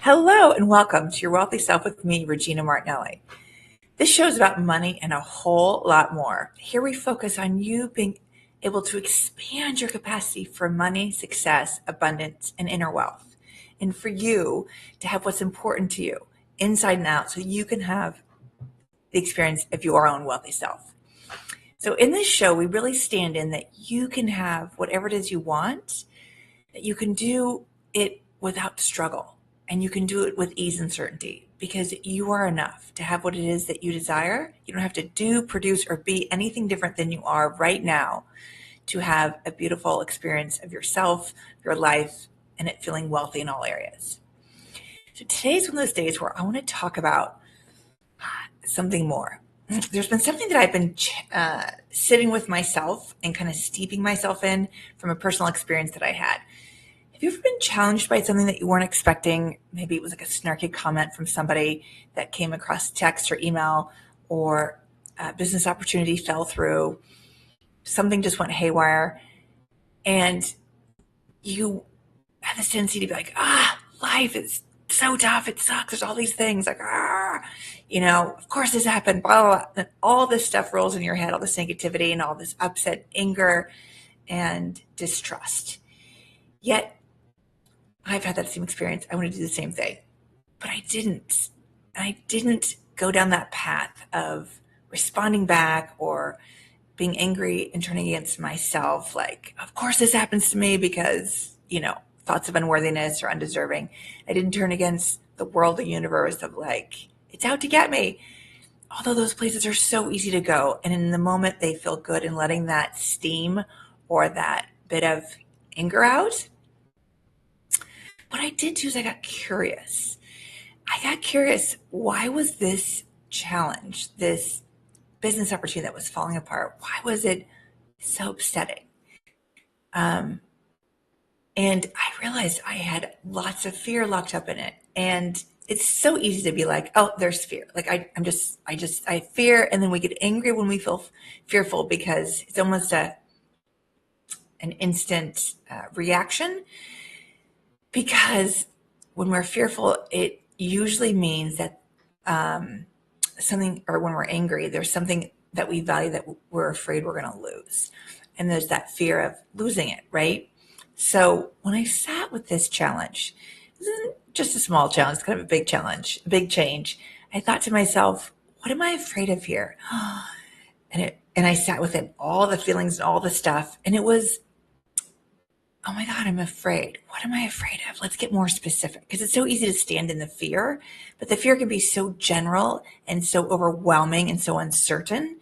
Hello and welcome to Your Wealthy Self with me, Regina Martinelli. This show is about money and a whole lot more. Here we focus on you being able to expand your capacity for money, success, abundance, and inner wealth. And for you to have what's important to you inside and out so you can have the experience of your own wealthy self. So in this show, we really stand in that you can have whatever it is you want, that you can do it without struggle. And you can do it with ease and certainty because you are enough to have what it is that you desire. You don't have to do, produce, or be anything different than you are right now to have a beautiful experience of yourself, your life, and it feeling wealthy in all areas. So today's one of those days where I want to talk about something more. There's been something that I've been sitting with myself and kind of steeping myself in from a personal experience that I had. Have you ever been challenged by something that you weren't expecting? Maybe it was like a snarky comment from somebody that came across text or email, or a business opportunity fell through, something just went haywire, and you have this tendency to be like, life is so tough, it sucks, there's all these things, like, of course this happened, blah, blah, blah. And all this stuff rolls in your head, all this negativity and all this upset, anger, and distrust. Yet, I've had that same experience. I want to do the same thing, but I didn't. I didn't go down that path of responding back or being angry and turning against myself. Like, of course this happens to me because, thoughts of unworthiness or undeserving. I didn't turn against the world, the universe of like, it's out to get me. Although those places are so easy to go. And in the moment they feel good, and letting that steam or that bit of anger out. What I did do is I got curious. Why was this challenge, this business opportunity that was falling apart, why was it so upsetting? And I realized I had lots of fear locked up in it. And it's so easy to be like, oh, there's fear. Like I fear. And then we get angry when we feel fearful because it's almost an instant reaction. Because when we're fearful, it usually means that something, or when we're angry, there's something that we value that we're afraid we're going to lose. And there's that fear of losing it, right? So when I sat with this challenge, this isn't just a small challenge, it's kind of a big challenge, a big change. I thought to myself, what am I afraid of here? And I sat with it, all the feelings and all the stuff. And it was, oh my God, I'm afraid. What am I afraid of? Let's get more specific, because it's so easy to stand in the fear, but the fear can be so general and so overwhelming and so uncertain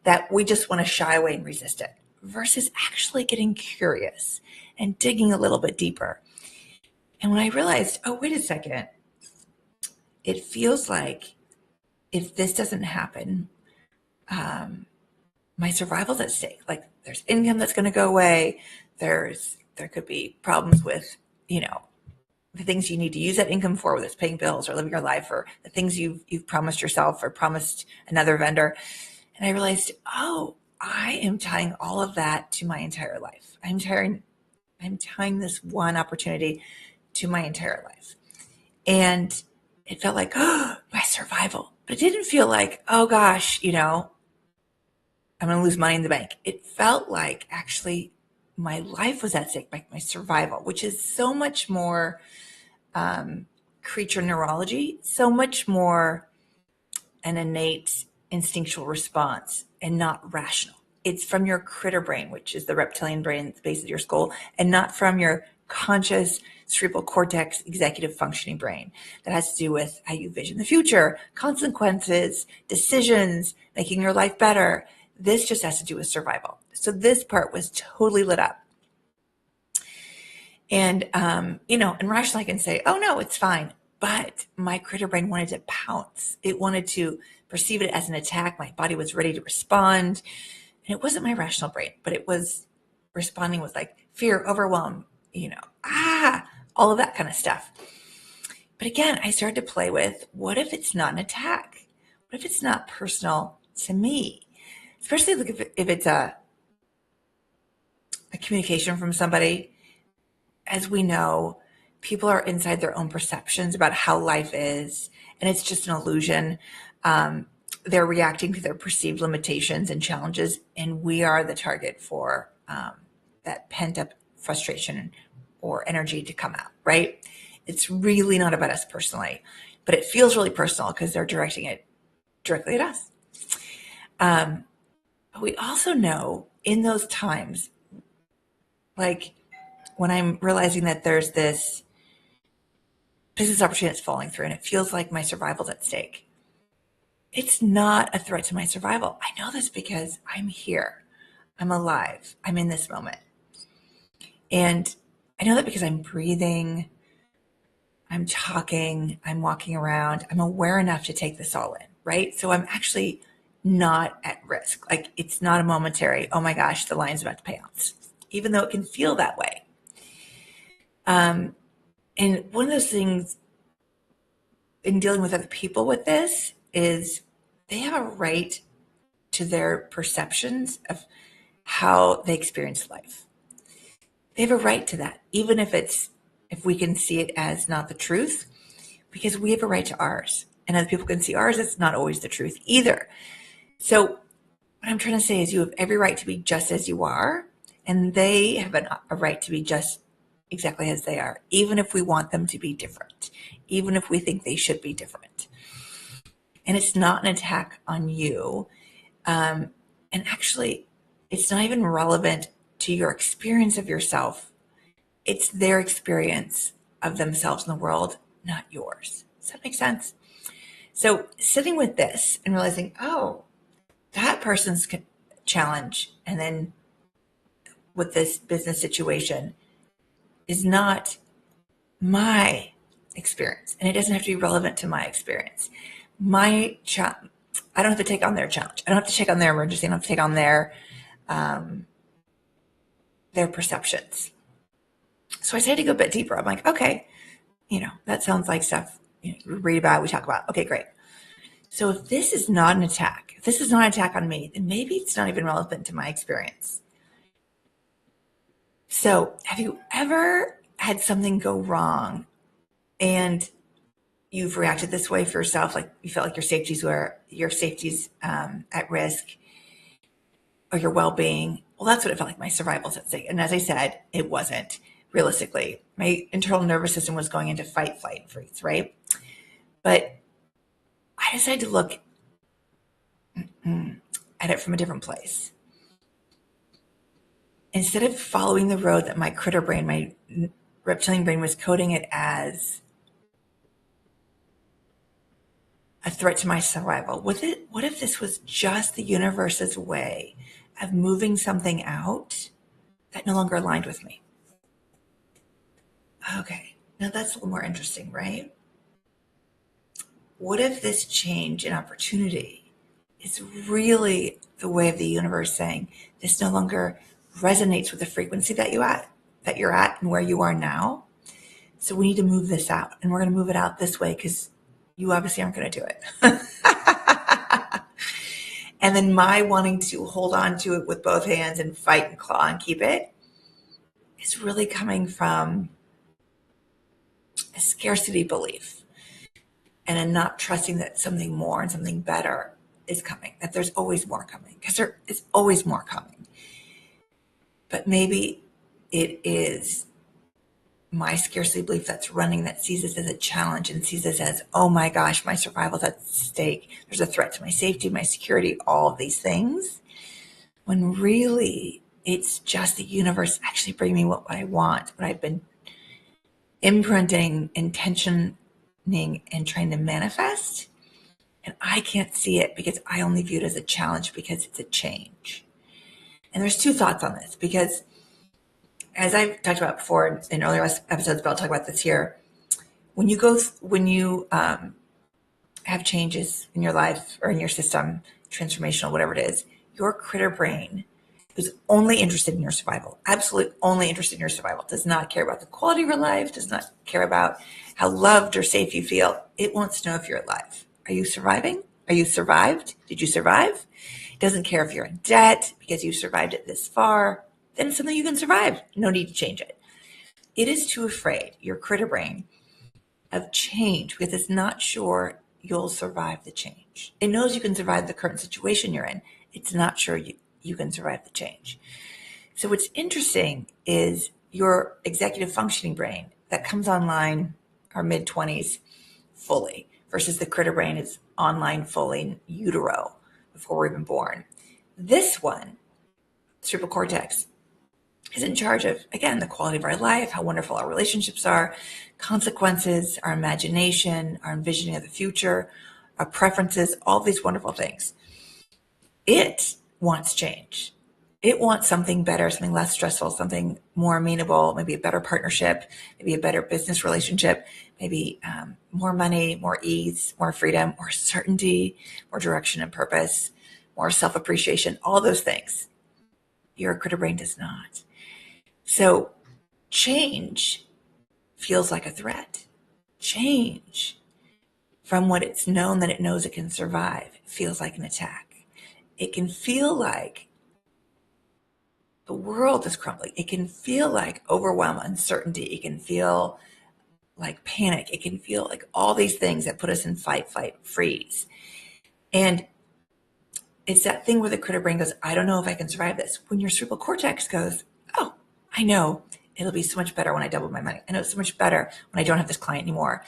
that we just want to shy away and resist it, versus actually getting curious and digging a little bit deeper. And when I realized, oh, wait a second, it feels like if this doesn't happen, my survival's at stake. Like there's income that's going to go away. There could be problems with, the things you need to use that income for, whether it's paying bills or living your life, or the things you've promised yourself or promised another vendor. And I realized, oh, I am tying all of that to my entire life. I'm tying this one opportunity to my entire life. And it felt like, oh, my survival. But it didn't feel like, oh gosh, I'm going to lose money in the bank. It felt like actually my life was at stake, my survival, which is so much more creature neurology, so much more an innate instinctual response and not rational. It's from your critter brain, which is the reptilian brain at the base of your skull, and not from your conscious cerebral cortex executive functioning brain that has to do with how you vision the future, consequences, decisions, making your life better. This just has to do with survival. So this part was totally lit up. And, and rationally I can say, oh no, it's fine. But my critter brain wanted to pounce. It wanted to perceive it as an attack. My body was ready to respond. And it wasn't my rational brain, but it was responding with like fear, overwhelm, all of that kind of stuff. But again, I started to play with, what if it's not an attack? What if it's not personal to me? Especially if it's a communication from somebody. As we know, people are inside their own perceptions about how life is, and it's just an illusion. Um, they're reacting to their perceived limitations and challenges, and we are the target for that pent up frustration or energy to come out, right? It's really not about us personally, but it feels really personal because they're directing it directly at us. But we also know in those times, like when I'm realizing that there's this business opportunity that's falling through and it feels like my survival's at stake, it's not a threat to my survival. I know this because I'm here. I'm alive. I'm in this moment. And I know that because I'm breathing, I'm talking, I'm walking around, I'm aware enough to take this all in, right? So I'm actually not at risk. Like it's not a momentary, oh my gosh, the line's about to pounce, even though it can feel that way. And one of those things in dealing with other people with this is they have a right to their perceptions of how they experience life. They have a right to that, even if we can see it as not the truth, because we have a right to ours. And other people can see ours, it's not always the truth either. So what I'm trying to say is you have every right to be just as you are, and they have a right to be just exactly as they are, even if we want them to be different, even if we think they should be different. And it's not an attack on you. And actually, it's not even relevant to your experience of yourself. It's their experience of themselves in the world, not yours. Does that make sense? So sitting with this and realizing, oh, that person's challenge, and then with this business situation is not my experience, and it doesn't have to be relevant to my experience. I don't have to take on their challenge. I don't have to take on their emergency. I don't have to take on their perceptions. So I decided to go a bit deeper. I'm like, okay, that sounds like stuff we read about, we talk about. Okay, great. So if this is not an attack, if this is not an attack on me, then maybe it's not even relevant to my experience. So have you ever had something go wrong and you've reacted this way for yourself? Like you felt like your safety's at risk, or your well-being? Well, that's what it felt like. My survival's at stake. And as I said, it wasn't. Realistically, my internal nervous system was going into fight, flight, and freeze, right? But I decided to look at it from a different place. Instead of following the road that my critter brain, my reptilian brain, was coding it as a threat to my survival, what if this was just the universe's way of moving something out that no longer aligned with me? Okay, now that's a little more interesting, right? What if this change in opportunity is really the way of the universe saying this no longer resonates with the frequency that you're at and where you are now? So we need to move this out, and we're going to move it out this way because you obviously aren't going to do it. And then my wanting to hold on to it with both hands and fight and claw and keep it is really coming from a scarcity belief and a not trusting that something more and something better is coming, that there's always more coming, because there is always more coming. But maybe it is my scarcity belief that's running, that sees this as a challenge and sees this as, oh my gosh, my survival's at stake. There's a threat to my safety, my security, all of these things. When really it's just the universe actually bringing me what I want, what I've been imprinting, intentioning, and trying to manifest. And I can't see it because I only view it as a challenge because it's a change. And there's two thoughts on this, because as I've talked about before in earlier episodes, but I'll talk about this here. When you have changes in your life or in your system, transformational, whatever it is, your critter brain is only interested in your survival, absolutely only interested in your survival, does not care about the quality of your life, does not care about how loved or safe you feel. It wants to know if you're alive. Are you surviving? Are you survived? Did you survive? It doesn't care if you're in debt because you survived it this far. Then it's something you can survive. No need to change it. It is too afraid, your critter brain, of change because it's not sure you'll survive the change. It knows you can survive the current situation you're in. It's not sure you can survive the change. So what's interesting is your executive functioning brain that comes online our mid-20s fully versus the critter brain is online fully in utero before we're even born. This one, cerebral cortex, is in charge of, again, the quality of our life, how wonderful our relationships are, consequences, our imagination, our envisioning of the future, our preferences, all these wonderful things. It wants change. It wants something better, something less stressful, something more amenable, maybe a better partnership, maybe a better business relationship, maybe more money, more ease, more freedom, more certainty, more direction and purpose, more self-appreciation, all those things. Your critter brain does not. So change feels like a threat. Change from what it's known that it knows it can survive feels like an attack. It can feel like the world is crumbling. It can feel like overwhelm, uncertainty. It can feel like panic. It can feel like all these things that put us in fight, flight, freeze. And it's that thing where the critter brain goes, I don't know if I can survive this. When your cerebral cortex goes, oh, I know it'll be so much better when I double my money. I know it's so much better when I don't have this client anymore.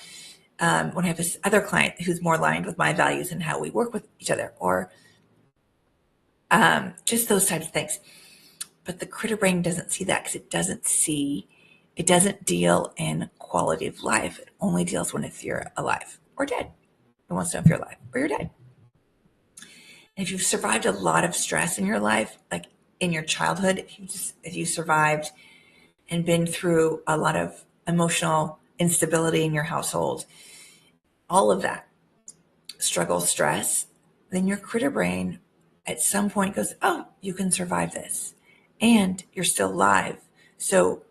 When I have this other client who's more aligned with my values and how we work with each other, or just those types of things. But the critter brain doesn't see that because it doesn't deal in quality of life. It only deals when if you're alive or dead. It wants to know if you're alive or you're dead. And if you've survived a lot of stress in your life, like in your childhood, if you survived and been through a lot of emotional instability in your household, all of that struggle, stress, then your critter brain at some point goes, oh, you can survive this. And you're still alive. So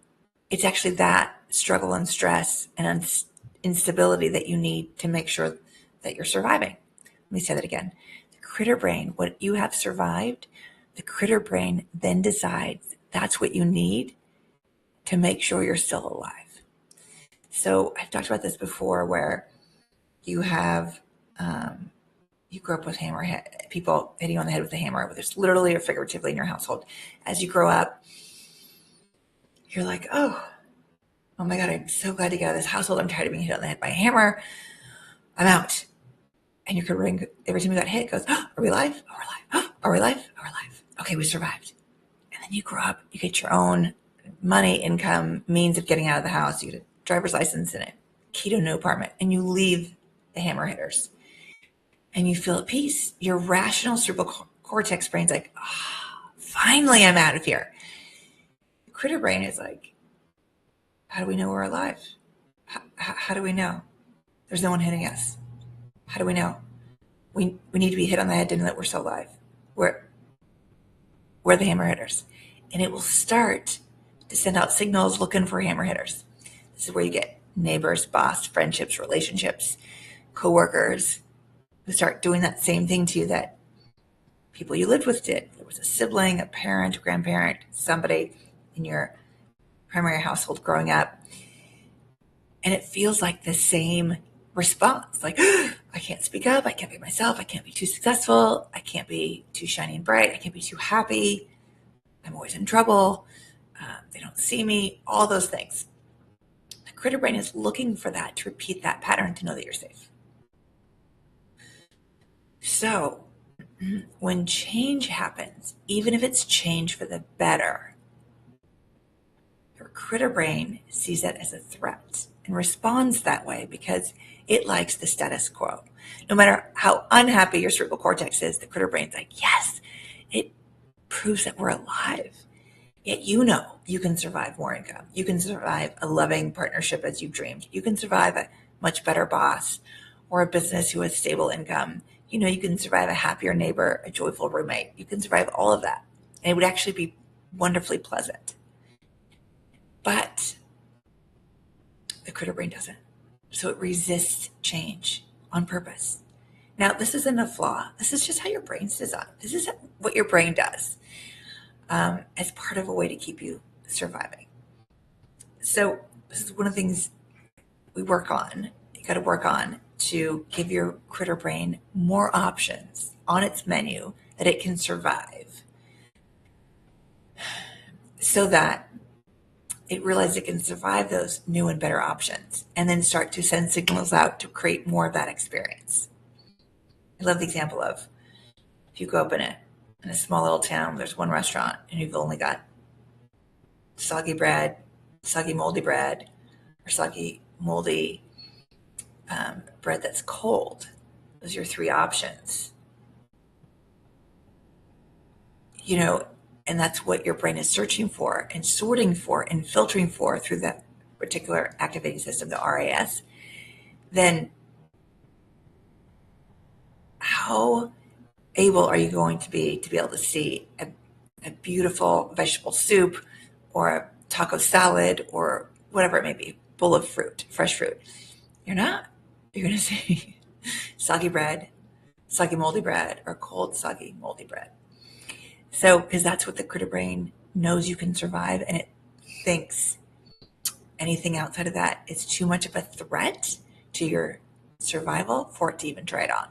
it's actually that struggle and stress and instability that you need to make sure that you're surviving. Let me say that again. The critter brain, what you have survived, the critter brain then decides that's what you need to make sure you're still alive. So I've talked about this before where you have, you grew up with people hitting you on the head with a hammer, whether it's literally or figuratively in your household. As you grow up, you're like, oh my God, I'm so glad to get out of this household. I'm tired of being hit on the head by a hammer. I'm out. And your ring every time you got hit goes, oh, are we alive? Oh, we're alive. Oh, are we alive? Oh, we're alive. Okay, we survived. And then you grow up, you get your own money, income, means of getting out of the house. You get a driver's license and a key to a new apartment, and you leave the hammer hitters. And you feel at peace. Your rational cerebral cortex brain's like, oh, finally I'm out of here. The critter brain is like, how do we know we're alive? How do we know? There's no one hitting us. How do we know? We need to be hit on the head to know that we're still alive. We're the hammer hitters. And it will start to send out signals looking for hammer hitters. This is where you get neighbors, boss, friendships, relationships, coworkers who start doing that same thing to you that people you lived with did. There was a sibling, a parent, a grandparent, somebody in your primary household growing up. And it feels like the same response. Like, I can't speak up. I can't be myself. I can't be too successful. I can't be too shiny and bright. I can't be too happy. I'm always in trouble. They don't see me. All those things. The critter brain is looking for that to repeat that pattern to know that you're safe. So when change happens, even if it's change for the better, your critter brain sees that as a threat and responds that way because it likes the status quo. No matter how unhappy your cerebral cortex is, the critter brain's like, yes, it proves that we're alive. Yet you know you can survive more income. You can survive a loving partnership as you've dreamed. You can survive a much better boss or a business who has stable income. You know you can survive a happier neighbor, a joyful roommate. You can survive all of that. And it would actually be wonderfully pleasant. But the critter brain doesn't. So it resists change on purpose. Now, this isn't a flaw. This is just how your brain's designed. This is what your brain does as part of a way to keep you surviving. So this is one of the things we work on. You got to work on to give your critter brain more options on its menu that it can survive, so that it realizes it can survive those new and better options, and then start to send signals out to create more of that experience. I love the example of, if you go up in a small little town, there's one restaurant and you've only got soggy bread, soggy moldy bread, or soggy moldy bread that's cold. Those are your three options. And that's what your brain is searching for and sorting for and filtering for through that particular activating system, the RAS. Then how able are you going to be able to see a beautiful vegetable soup or a taco salad or whatever it may be, bowl of fruit, fresh fruit? You're not. You're going to see soggy bread, soggy moldy bread, or cold soggy moldy bread. So, because that's what the critter brain knows you can survive, and it thinks anything outside of that is too much of a threat to your survival for it to even try it on.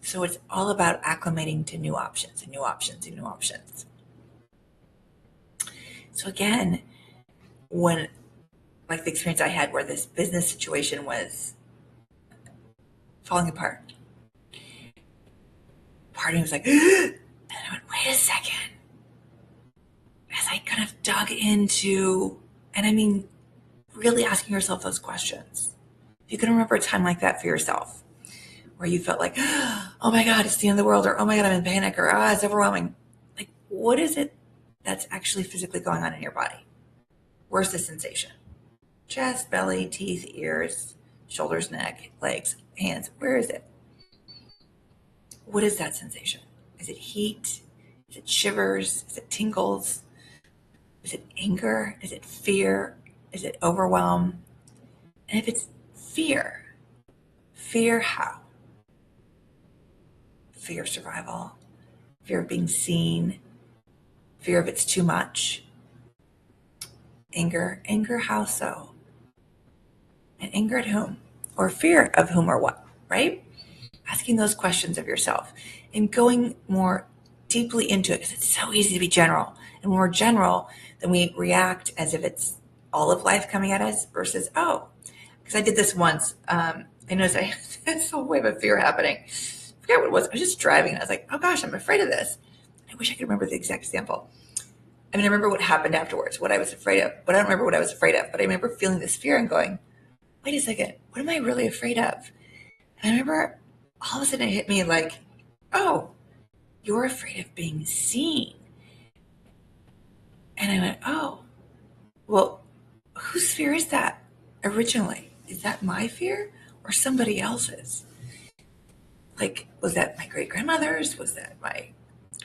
So it's all about acclimating to new options and new options and new options. So again, when, like the experience I had where this business situation was falling apart, part of me was like, and I went, wait a second. As I kind of dug into, and I mean, really asking yourself those questions. If you can remember a time like that for yourself, where you felt like, oh my God, it's the end of the world, or oh my God, I'm in panic, or it's overwhelming. Like, what is it that's actually physically going on in your body? Where's the sensation? Chest, belly, teeth, ears, shoulders, neck, legs, hands. Where is it? What is that sensation? Is it heat? Is it shivers? Is it tingles? Is it anger? Is it fear? Is it overwhelm? And if it's fear how? Fear of survival, fear of being seen, fear of it's too much. Anger how so? And anger at whom? Or fear of whom or what, right? Asking those questions of yourself and going more deeply into it, because it's so easy to be general. And when we're general, then we react as if it's all of life coming at us versus, because I did this once. I noticed I had this whole wave of fear happening. I forget what it was. I was just driving and I was like, oh gosh, I'm afraid of this. I wish I could remember the exact example. I remember what happened afterwards, what I was afraid of, but I don't remember what I was afraid of. But I remember feeling this fear and going, wait a second, what am I really afraid of? And I remember all of a sudden it hit me like, oh, you're afraid of being seen. And I went, oh, well, whose fear is that originally? Is that my fear or somebody else's? Like, was that my great-grandmother's? Was that my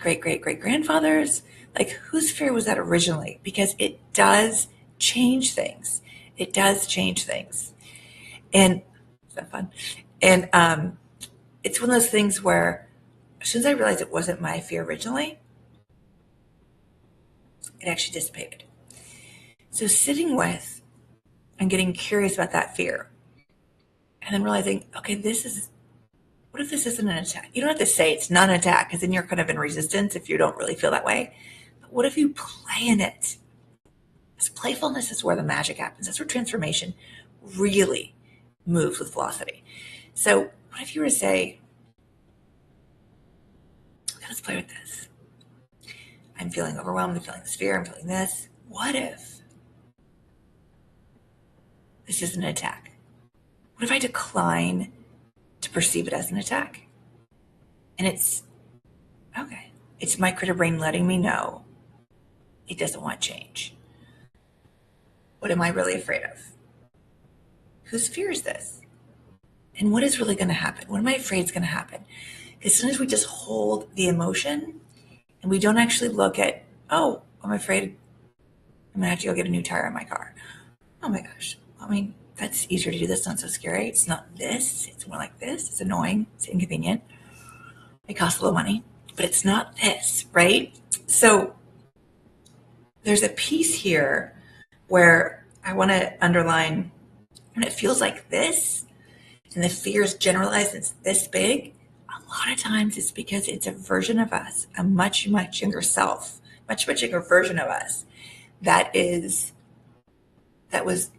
great-great-great-grandfather's? Like, whose fear was that originally? Because it does change things. It does change things. And is that fun? And it's one of those things where as soon as I realized it wasn't my fear originally, it actually dissipated. So sitting with and getting curious about that fear, and then realizing, okay, what if this isn't an attack? You don't have to say it's not an attack, because then you're kind of in resistance if you don't really feel that way. But what if you play in it? Because playfulness is where the magic happens. That's where transformation really moves with velocity. So what if you were to say, okay, let's play with this. I'm feeling overwhelmed. I'm feeling this fear. I'm feeling this. What if this isn't an attack? What if I decline to perceive it as an attack? And it's my critter brain letting me know it doesn't want change. What am I really afraid of? Whose fear is this? And what is really going to happen? What am I afraid is going to happen? As soon as we just hold the emotion and we don't actually look at, oh, I'm afraid I'm going to have to go get a new tire on my car. Oh my gosh. I mean, that's easier to do. That's not so scary. It's not this. It's more like this. It's annoying. It's inconvenient. It costs a little money, but it's not this, right? So there's a piece here where I want to underline when it feels like this and the fear is generalized, it's this big, a lot of times it's because it's a version of us, a much, much younger self, much, much younger version of us that was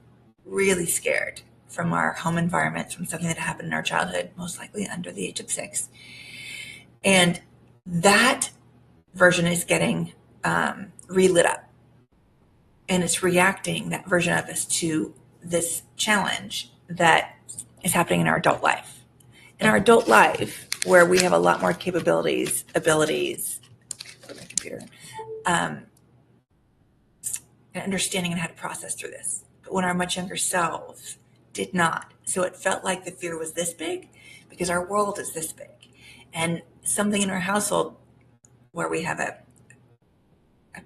really scared from our home environments, from something that happened in our childhood, most likely under the age of 6. And that version is getting relit up. And it's reacting, that version of us, to this challenge that is happening in our adult life. In our adult life, where we have a lot more capabilities, abilities, my computer, and understanding on how to process through this. But when our much younger selves did not. So it felt like the fear was this big because our world is this big. And something in our household where we have a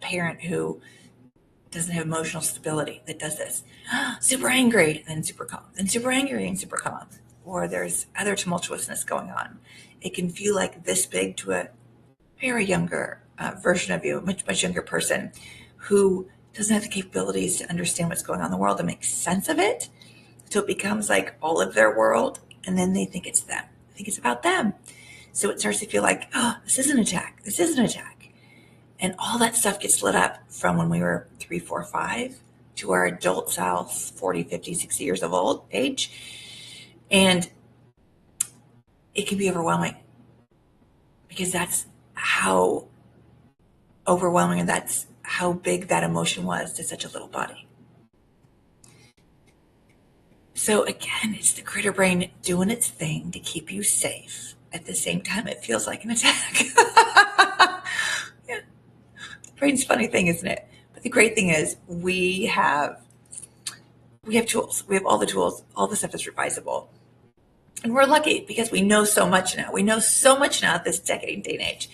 parent who doesn't have emotional stability that does this, super angry and then super calm, then super angry and super calm, or there's other tumultuousness going on. It can feel like this big to a very younger version of you, a much, much younger person who doesn't have the capabilities to understand what's going on in the world and make sense of it. So it becomes like all of their world, and then they think it's them. They think it's about them. So it starts to feel like, oh, this is an attack. This is an attack. And all that stuff gets lit up from when we were 3, 4, 5 to our adult selves, 40, 50, 60 years of old age. And it can be overwhelming because that's how overwhelming and that's how big that emotion was to such a little body. So again, it's the critter brain doing its thing to keep you safe. At the same time, it feels like an attack. Yeah. Brain's a funny thing, isn't it? But the great thing is we have tools. We have all the tools. All the stuff is revisable. And we're lucky because we know so much now. We know so much now at this day and age.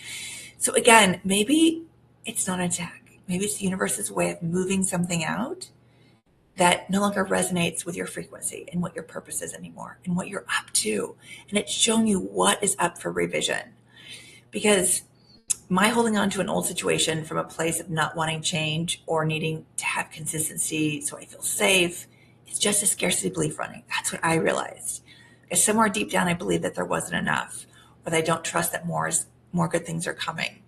So again, maybe it's not an attack. Maybe it's the universe's way of moving something out that no longer resonates with your frequency and what your purpose is anymore and what you're up to. And it's showing you what is up for revision. Because my holding on to an old situation from a place of not wanting change or needing to have consistency so I feel safe, it's just a scarcity belief running. That's what I realized. Because somewhere deep down, I believe that there wasn't enough, or that I don't trust that more good things are coming.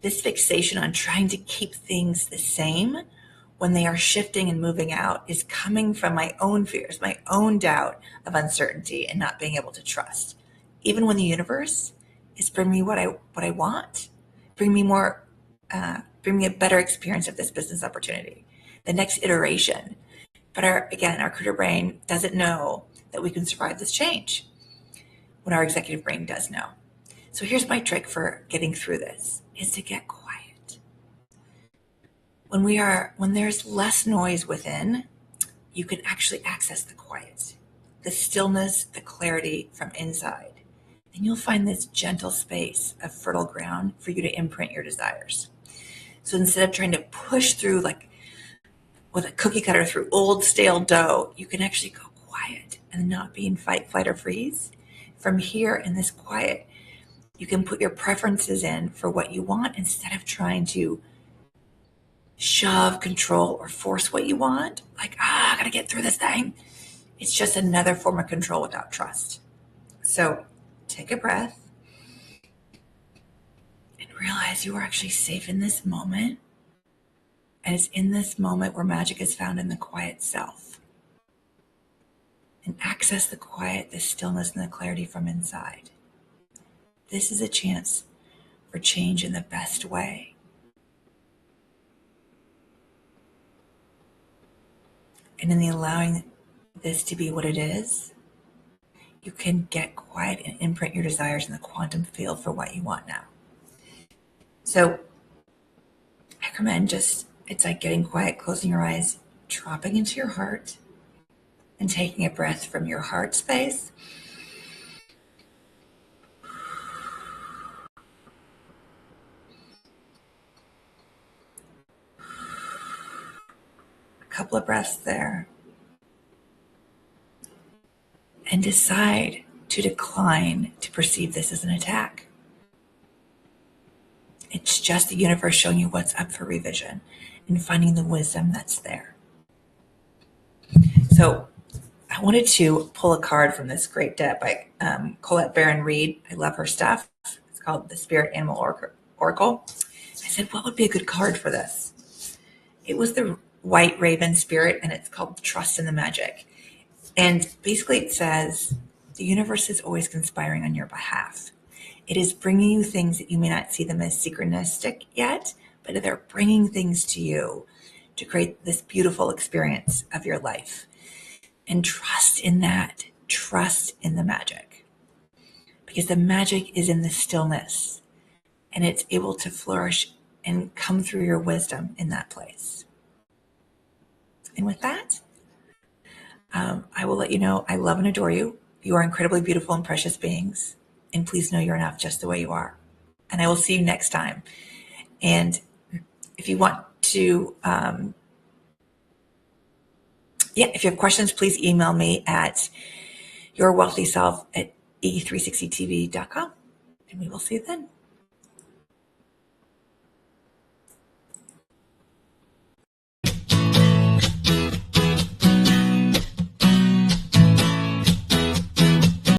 This fixation on trying to keep things the same when they are shifting and moving out is coming from my own fears, my own doubt of uncertainty and not being able to trust. Even when the universe is bringing me what I want, bring me a better experience of this business opportunity, the next iteration. But our critter brain doesn't know that we can survive this change when our executive brain does know. So here's my trick for getting through this, is to get quiet. When there's less noise within, you can actually access the quiet, the stillness, the clarity from inside. And you'll find this gentle space of fertile ground for you to imprint your desires. So instead of trying to push through like with a cookie cutter through old stale dough, you can actually go quiet and not be in fight, flight, or freeze. From here in this quiet, you can put your preferences in for what you want instead of trying to shove, control, or force what you want. Like, I gotta get through this thing. It's just another form of control without trust. So take a breath and realize you are actually safe in this moment. And it's in this moment where magic is found in the quiet self. And access the quiet, the stillness, and the clarity from inside. This is a chance for change in the best way. And in the allowing this to be what it is, you can get quiet and imprint your desires in the quantum field for what you want now. So I recommend it's like getting quiet, closing your eyes, dropping into your heart, and taking a breath from your heart space. A couple of breaths there. And decide to decline to perceive this as an attack. It's just the universe showing you what's up for revision and finding the wisdom that's there. So I wanted to pull a card from this great deck by Colette Baron Reed. I love her stuff. It's called the Spirit Animal Oracle. I said, what would be a good card for this? It was the White Raven Spirit, and it's called Trust in the Magic. And basically it says, the universe is always conspiring on your behalf. It is bringing you things that you may not see them as synchronistic yet, but they're bringing things to you to create this beautiful experience of your life. And trust in that. Trust in the magic. Because the magic is in the stillness, and it's able to flourish and come through your wisdom in that place. And with that, I will let you know I love and adore you. You are incredibly beautiful and precious beings. And please know you're enough just the way you are. And I will see you next time. And if you want to, if you have questions, please email me at yourwealthyself@e360tv.com. And we will see you then.